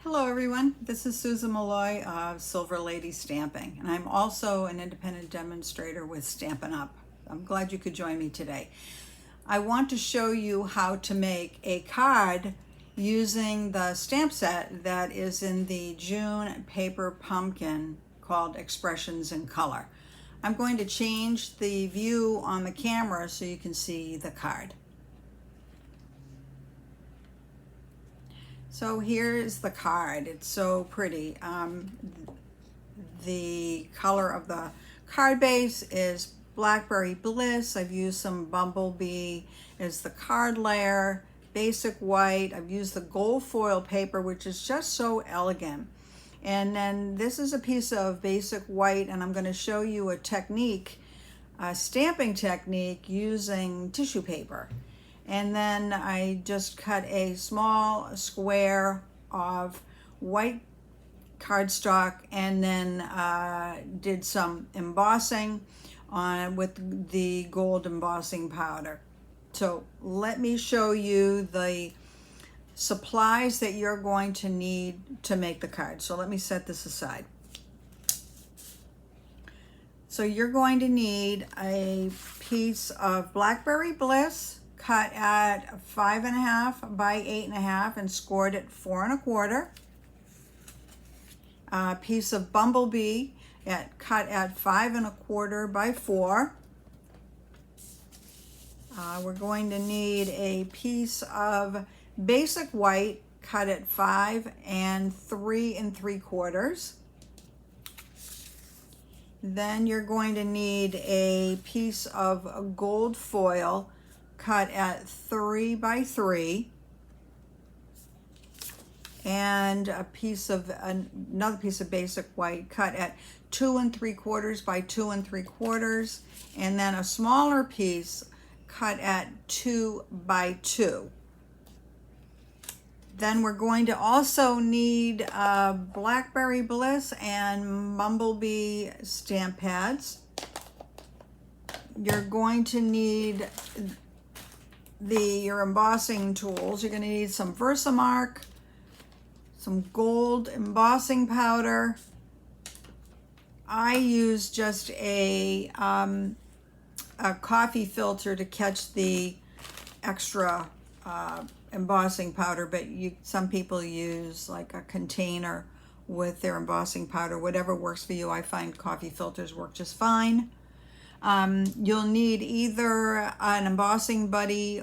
Hello everyone, this is Susan Malloy of Silver Lady Stamping, and I'm also an independent demonstrator with Stampin' Up. I'm glad you could join me today. I want to show you how to make a card using the stamp set that is in the June paper pumpkin called Expressions in Color. I'm going to change the view on the camera so you can see the card. So here's the card. It's so pretty. The color of the card base is Blackberry Bliss. I've used some Bumblebee as the card layer, basic white. I've used the gold foil paper, which is just so elegant. And then this is a piece of basic white, and I'm going to show you a technique, a stamping technique using tissue paper. And then I just cut a small square of white cardstock and then did some embossing on with the gold embossing powder. So let me show you the supplies that you're going to need to make the card. So let me set this aside. So you're going to need a piece of Blackberry Bliss cut at 5.5 by 8.5 and scored at 4 1/4. A piece of Bumblebee cut at 5 1/4 by 4. We're going to need a piece of basic white cut at 5 and 3 3/4. Then you're going to need a piece of gold foil cut at 3 by 3, and another piece of basic white cut at 2 3/4 by 2 3/4, and then a smaller piece cut at 2 by 2. Then we're going to also need Blackberry Bliss and Bumblebee stamp pads. You're going to need your embossing tools. You're going to need some Versamark, some gold embossing powder. I use just a coffee filter to catch the extra embossing powder, but some people use like a container with their embossing powder. Whatever works for you. I find coffee filters work just fine. You'll need either an embossing buddy,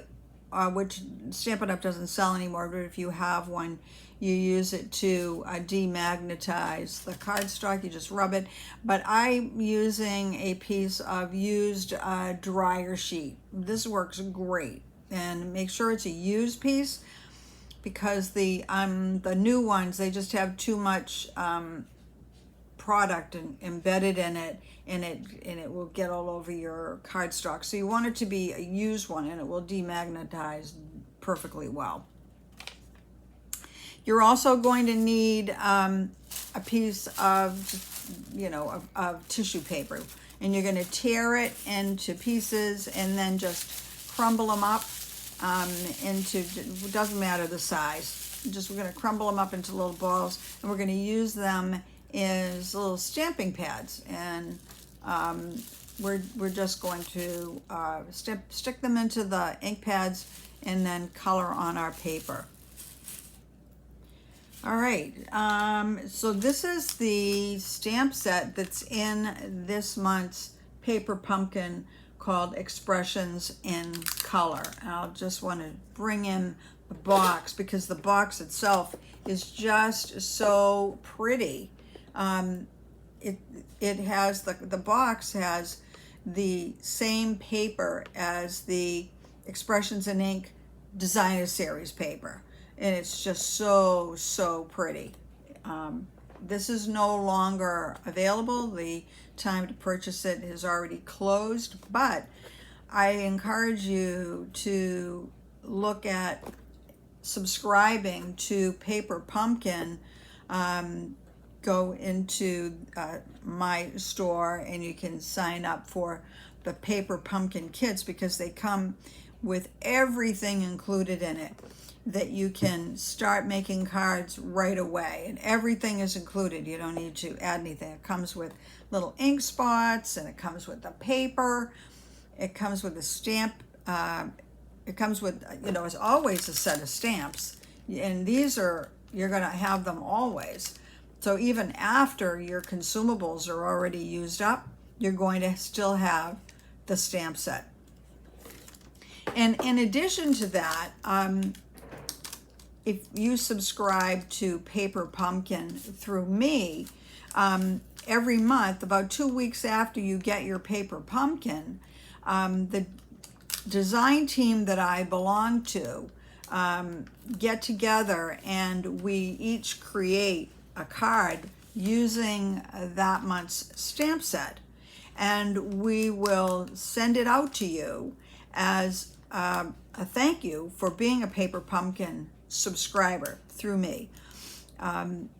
which Stampin' Up! Doesn't sell anymore, but if you have one, you use it to demagnetize the cardstock. You just rub it. But I'm using a piece of used dryer sheet. This works great. And make sure it's a used piece, because the new ones, they just have too much product embedded in it, and it will get all over your cardstock. So you want it to be a used one, and it will demagnetize perfectly well. You're also going to need a piece of tissue paper, and you're going to tear it into pieces and then just crumble them up into, it doesn't matter the size, we're going to crumble them up into little balls, and we're going to use them as little stamping pads, and we're just going to stick them into the ink pads and then color on our paper. All right, so this is the stamp set that's in this month's paper pumpkin called Expressions in Color. And I'll just want to bring in the box, because the box itself is just so pretty. It has the box has the same paper as the Expressions in Ink Designer Series paper, and it's just so pretty. This is no longer available. The time to purchase it has already closed, but I encourage you to look at subscribing to Paper Pumpkin. Go into my store and you can sign up for the Paper Pumpkin kits, because they come with everything included in it. that you can start making cards right away, and everything is included. You don't need to add anything. It comes with little ink spots, and it comes with the paper. It comes with a stamp. It comes with, it's always a set of stamps, and these are, you're going to have them always. So even after your consumables are already used up, you're going to still have the stamp set. And in addition to that, if you subscribe to Paper Pumpkin through me, every month, about 2 weeks after you get your Paper Pumpkin, the design team that I belong to get together, and we each create a card using that month's stamp set, and we will send it out to you as a thank you for being a Paper Pumpkin subscriber through me. And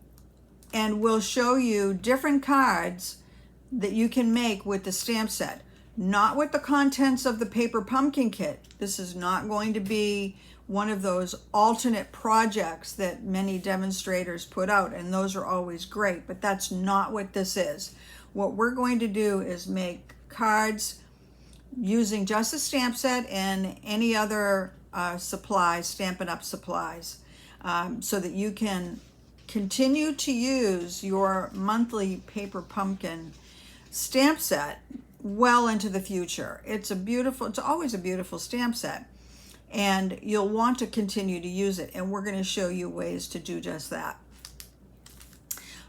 we'll show you different cards that you can make with the stamp set, not with the contents of the Paper Pumpkin kit. This is not going to be one of those alternate projects that many demonstrators put out, and those are always great, but that's not what this is. What we're going to do is make cards using just a stamp set and any other supplies, Stampin' Up! Supplies, so that you can continue to use your monthly Paper Pumpkin stamp set well into the future. It's always a beautiful stamp set, and you'll want to continue to use it, and we're going to show you ways to do just that.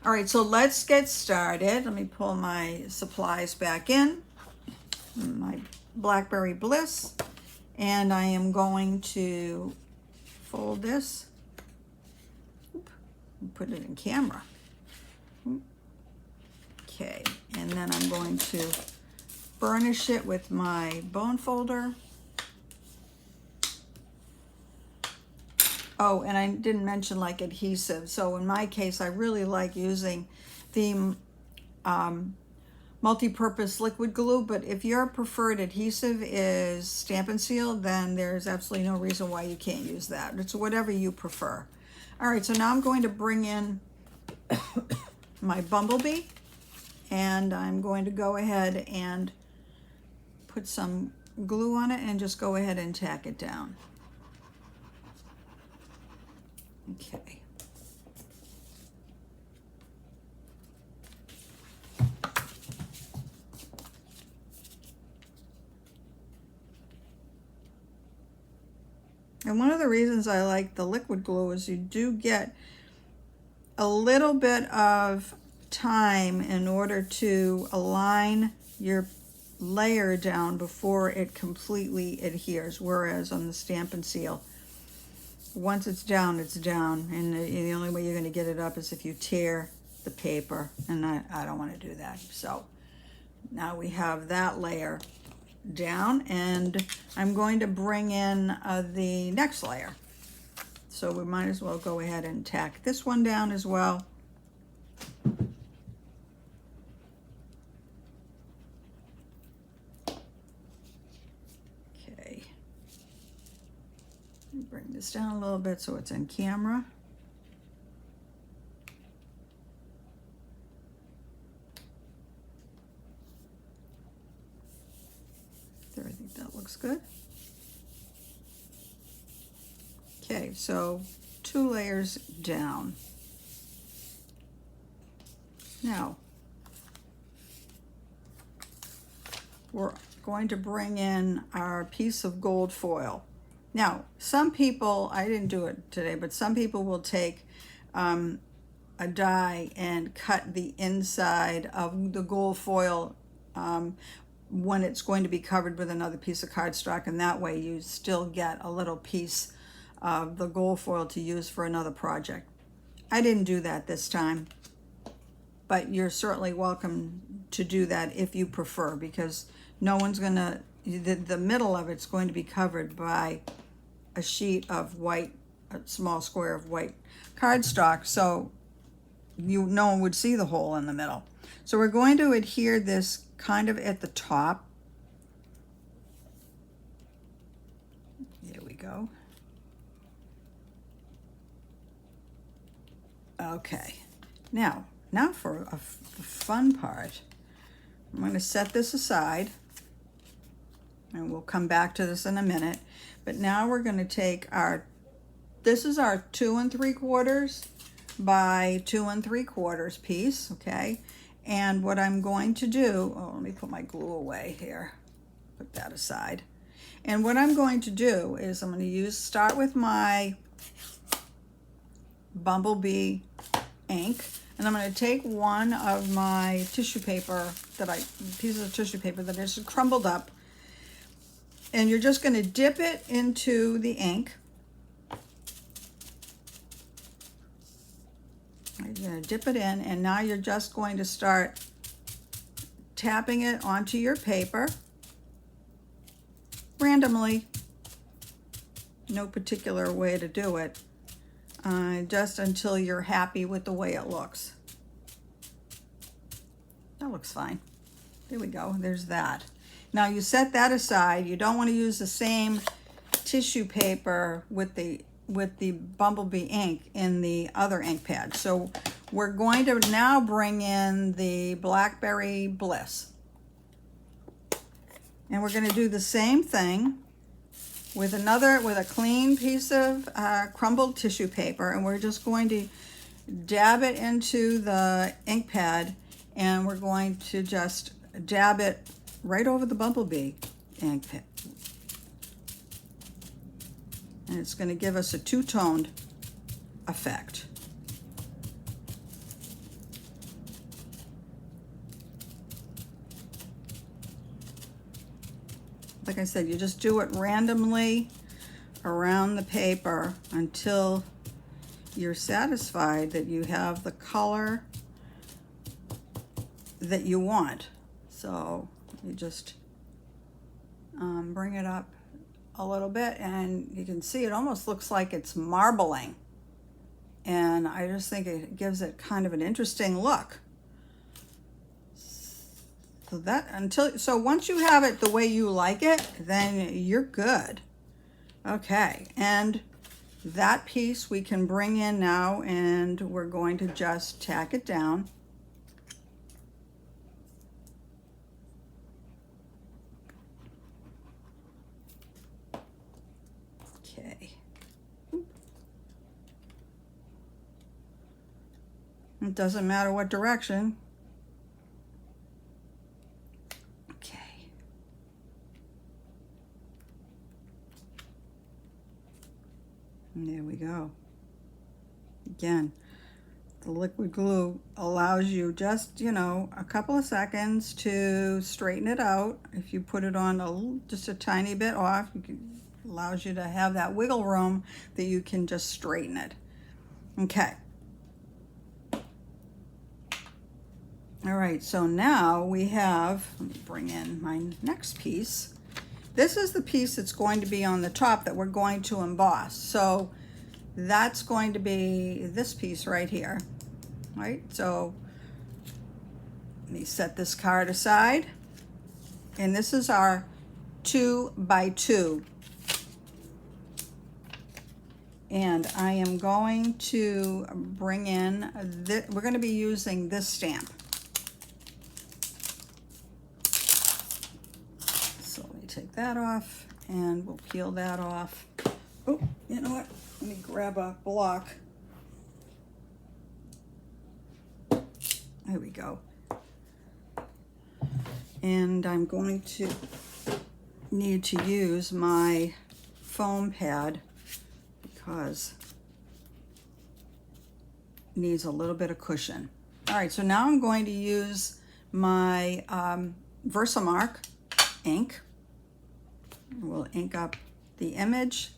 All right, so let's get started. Let me pull my supplies back in, my Blackberry Bliss, and I am going to fold this and put it in camera. Okay, and then I'm going to burnish it with my bone folder. Oh, and I didn't mention like adhesive. So in my case, I really like using the multi-purpose liquid glue, but if your preferred adhesive is Stampin' Seal, then there's absolutely no reason why you can't use that. It's whatever you prefer. All right, so now I'm going to bring in my bumblebee, and I'm going to go ahead and put some glue on it and just go ahead and tack it down. Okay. And one of the reasons I like the liquid glue is you do get a little bit of time in order to align your layer down before it completely adheres, whereas on the Stampin' Seal, once it's down, and the only way you're going to get it up is if you tear the paper, and I don't want to do that. So now we have that layer down, and I'm going to bring in the next layer. So we might as well go ahead and tack this one down as well. Okay. Bring this down a little bit so it's in camera. There, I think that looks good. Okay, so 2 layers down. Now, we're going to bring in our piece of gold foil. Now, some people, I didn't do it today, but some people will take a die and cut the inside of the gold foil when it's going to be covered with another piece of cardstock, and that way you still get a little piece of the gold foil to use for another project. I didn't do that this time, but you're certainly welcome to do that if you prefer, because no one's gonna, the middle of it's going to be covered by a sheet of white, a small square of white cardstock, so no one would see the hole in the middle. So we're going to adhere this kind of at the top. There we go. Okay, now for the fun part. I'm going to set this aside, and we'll come back to this in a minute. But now we're going to take this is our 2 3/4 by 2 3/4 piece, okay? And what I'm going to do, let me put my glue away here, put that aside. And what I'm going to do is I'm going to start with my Bumblebee ink, and I'm going to take one of my tissue paper pieces of tissue paper that I just crumbled up, and you're just going to dip it into the ink. You're going to dip it in, and now you're just going to start tapping it onto your paper randomly. No particular way to do it, just until you're happy with the way it looks. That looks fine. There we go. There's that. Now you set that aside. You don't want to use the same tissue paper with the Bumblebee ink in the other ink pad. So we're going to now bring in the Blackberry Bliss. And we're going to do the same thing with a clean piece of crumbled tissue paper, and we're just going to dab it into the ink pad, and we're going to just dab it right over the Bumblebee ink pad. And it's going to give us a two-toned effect. Like I said, you just do it randomly around the paper until you're satisfied that you have the color that you want. So you just bring it up a little bit, and you can see it almost looks like it's marbling. And I just think it gives it kind of an interesting look. So once you have it the way you like it, then you're good. Okay, and that piece we can bring in now, and we're going to just tack it down. Okay. It doesn't matter what direction. And there we go. Again, the liquid glue allows you just, a couple of seconds to straighten it out. If you put it on just a tiny bit off, it allows you to have that wiggle room that you can just straighten it. Okay. All right, so now we have, let me bring in my next piece. This is the piece that's going to be on the top that we're going to emboss. So that's going to be this piece right here, right? So let me set this card aside. And this is our 2 by 2. And I am going to bring in, we're going to be using this stamp. Take that off, and we'll peel that off. Oh, you know what? Let me grab a block. There we go. And I'm going to need to use my foam pad because it needs a little bit of cushion. All right, so now I'm going to use my Versamark ink. We'll ink up the image.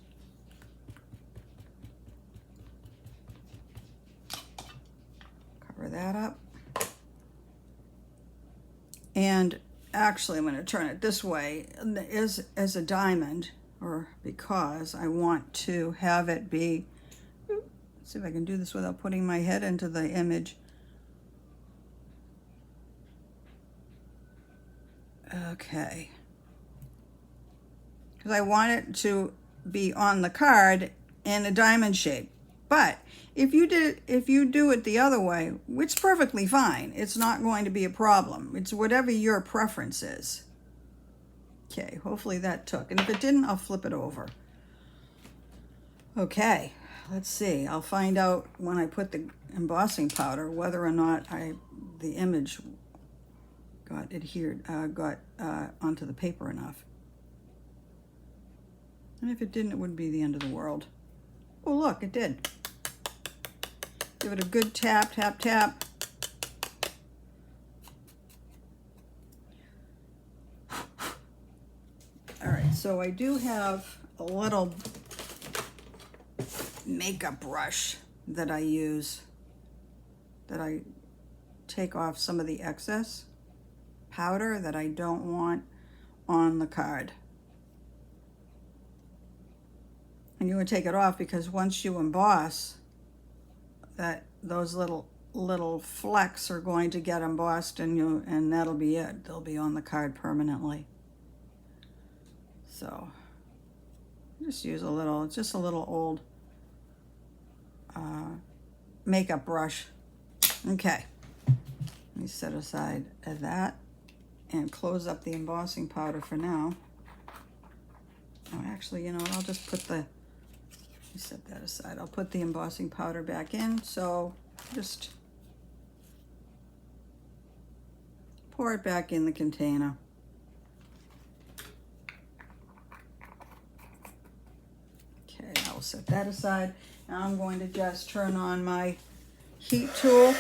Cover that up. And actually, I'm going to turn it this way as a diamond, or because I want to have it be, let's see if I can do this without putting my head into the image. Okay. Because I want it to be on the card in a diamond shape. But If you do it the other way, it's perfectly fine. It's not going to be a problem. It's whatever your preference is. Okay, hopefully that took. And if it didn't, I'll flip it over. Okay, let's see. I'll find out when I put the embossing powder whether or not the image got adhered, onto the paper enough. And if it didn't, it wouldn't be the end of the world. Oh, look, it did. Give it a good tap, tap, tap. All right, so I do have a little makeup brush that I use, that I take off some of the excess powder that I don't want on the card. And you would take it off because once you emboss, those little flecks are going to get embossed, and that'll be it. They'll be on the card permanently. So just use it's just a little old makeup brush. Okay, let me set aside that and close up the embossing powder for now. Oh, actually, you know what, I'll just put set that aside. I'll put the embossing powder back in. So just pour it back in the container. Okay, I'll set that aside. Now I'm going to just turn on my heat tool.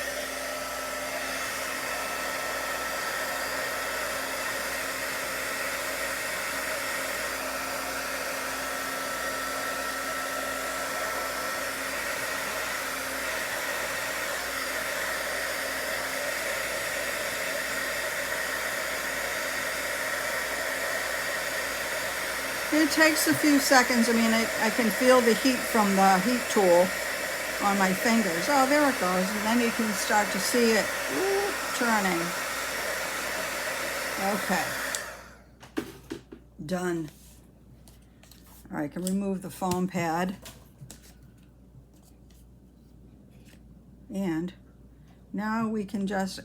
It takes a few seconds. I mean, I can feel the heat from the heat tool on my fingers. Oh, there it goes. And then you can start to see it turning. Okay. Done. All right, I can remove the foam pad. And now we can just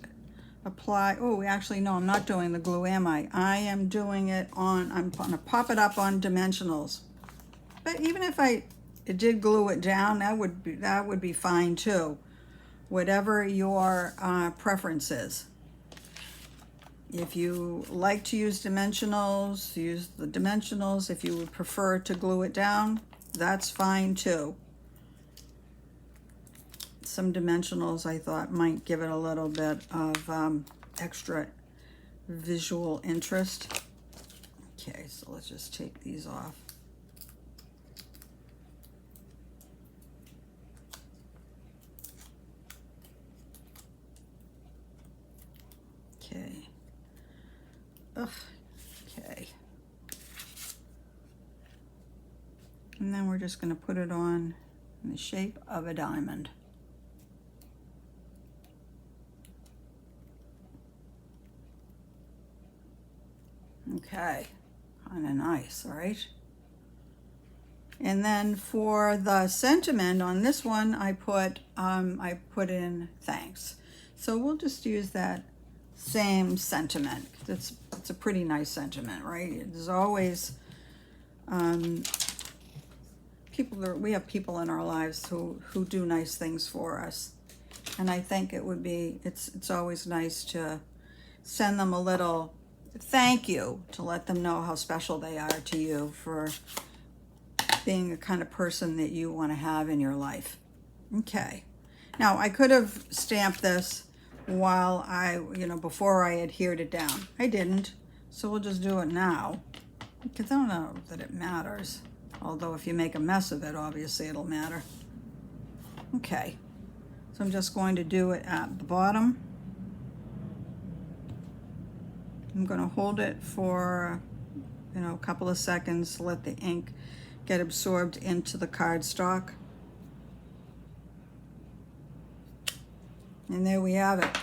apply. Oh, actually, no, I'm not doing the glue, am I? I am doing it I'm gonna pop it up on dimensionals. But even if I did glue it down, that would be fine too. Whatever your preference is. If you like to use dimensionals, use the dimensionals. If you would prefer to glue it down, that's fine too. Some dimensionals I thought might give it a little bit of extra visual interest. Okay, so let's just take these off. Okay. Ugh. Okay. And then we're just going to put it on in the shape of a diamond. Okay, kind of nice, all right? And then for the sentiment on this one, I put in thanks. So we'll just use that same sentiment. It's a pretty nice sentiment, right? There's always we have people in our lives who do nice things for us, and I think it's always nice to send them a little thank you, to let them know how special they are to you for being the kind of person that you want to have in your life. Okay. Now, I could have stamped this while before I adhered it down. I didn't, so we'll just do it now, because I don't know that it matters. Although if you make a mess of it, obviously it'll matter. Okay. So I'm just going to do it at the bottom. I'm going to hold it for, a couple of seconds to let the ink get absorbed into the cardstock. And there we have it.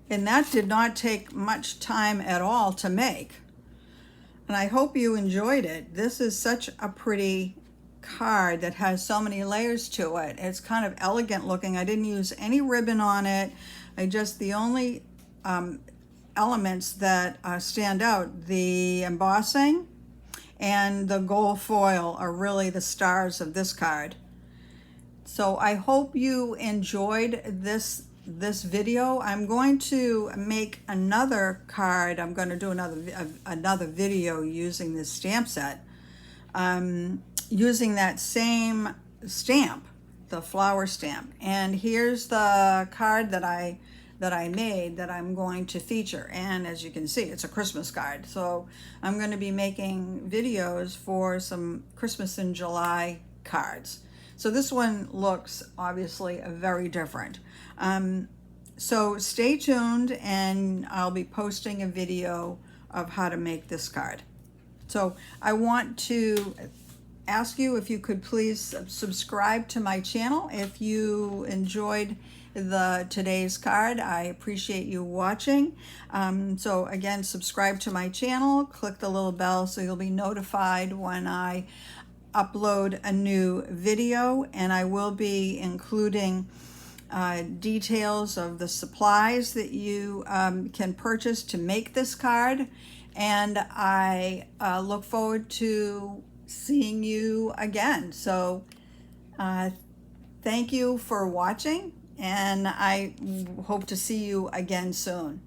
And that did not take much time at all to make. And I hope you enjoyed it. This is such a pretty card that has so many layers to it. It's kind of elegant looking. I didn't use any ribbon on it. The only elements that stand out, the embossing and the gold foil, are really the stars of this card. So I hope you enjoyed this video. I'm going to make another card. I'm going to do another video using this stamp set, using that same stamp, the flower stamp. And here's the card that I made that I'm going to feature. And as you can see, it's a Christmas card. So I'm going to be making videos for some Christmas in July cards. So this one looks obviously very different. So stay tuned, and I'll be posting a video of how to make this card. So I want to ask you if you could please subscribe to my channel if you enjoyed today's card. I appreciate you watching. So again, subscribe to my channel, click the little bell so you'll be notified when I upload a new video, and I will be including details of the supplies that you can purchase to make this card. And I look forward to seeing you again. So thank you for watching, and I hope to see you again soon.